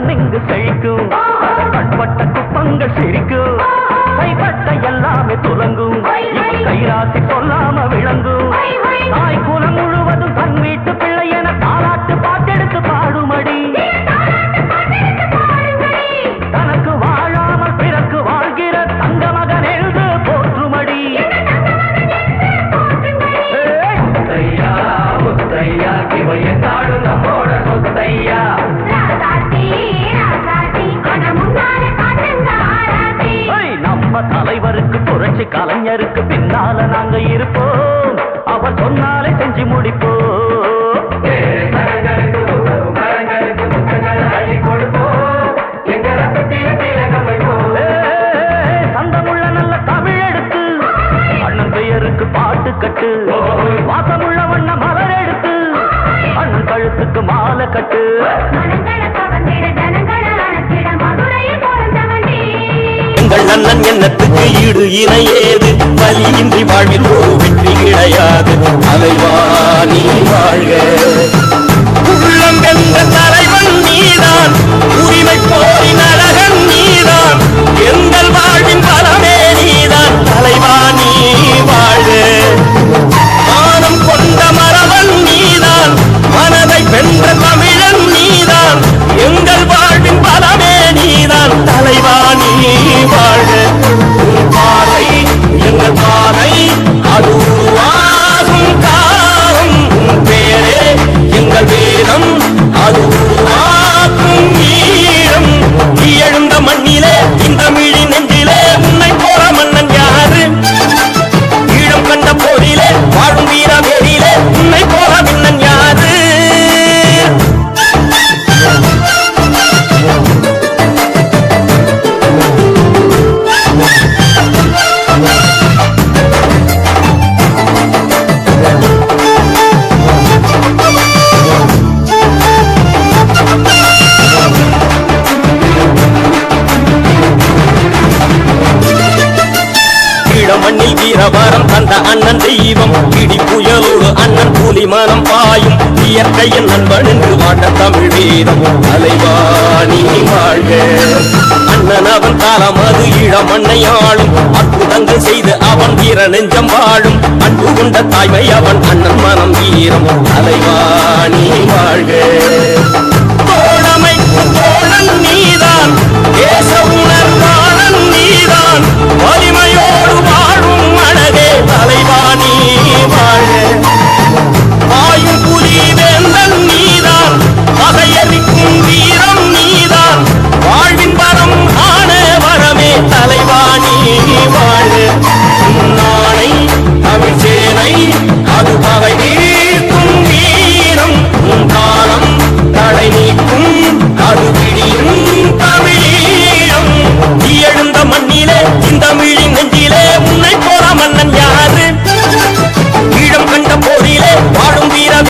மண் இங்கு செழிக்கும் கண்பட்ட குப்பங்கள் சிரிக்கும் கைப்பட்ட எல்லாமே துலங்கும் கைராசி சொல்லாம விளங்கும் தாய் குலம் முழுவதும் தன் வீட்டு பிள்ளை என தாலாட்டு பாட்டெடுத்து பாடுமடி தனக்கு வாழாமல் பிறக்கு வாழ்கிற தங்க மகன் எழுது போற்றுமடி முத்தையா இவைய தாடு நம்மோட சொத்தையா நம்ம தலைவருக்கு புரட்சி கலைஞருக்கு பின்னால நாங்க இருப்போம் அவர் சொன்னாலே செஞ்சு முடிப்போம் சந்தமுள்ள நல்ல தமிழ் எடுத்து அண்ணன் பெயருக்கு பாட்டு கட்டு வாசமுள்ள வண்ண மலர் எடுத்து அண்ணன் கழுத்துக்கு மாலை கட்டு எங்கள் அண்ணன் எண்ணத்துக்கு ஈடு இணையேது வலியின்றி வாழ்வில் ஒரு வெற்றி கிடையாது தலைவா நீ வாழ்க உள்ளம் என்ற தலைவன் நீதான் உரிமை போரி நரகன் நீதான் எங்கள் வாழ்வின் பலமே நீதான் தலைவா நீ வாழ்க மானம் கொண்ட மரவன் நீதான் மனதை வென்ற தமிழன் நீதான் எங்கள் வாழ்வின் பலமே நீதான் தலைவா நீ வாழ்க பாதை எங்கள் பாதை அது உருவாகும் காலம் பேரே எங்கள் வேதம் அது உருவாக்கும் ஈரம் நீ எழுந்த மண்ணிலே இந்த மிழி நெஞ்சிலே உன்னை போற மன்னன் யாரு ஈழம் கண்ட போரிலே வாழும் வீர வேரிலே உன்னை போற மன்னன் யாரு மண்ணில் வீரவரம் தந்த அண்ணன் தெய்வம் இடி புயலோடு அண்ணன் கூலி மனம் பாயும் இயற்கையின் நண்பன் என்று வாட்ட தமிழ் வீரம் தலைவா நீ வாழ்க அண்ணன் அவன் காலம் அது ஈழ மண்ணையாளும் அற்புதங்கள் செய்து அவன் வீர நெஞ்சம் வாழும் அன்பு கொண்ட தாய்மை அவன் அண்ணன் மனம் வீரம் தலைவா நீ வாழ்க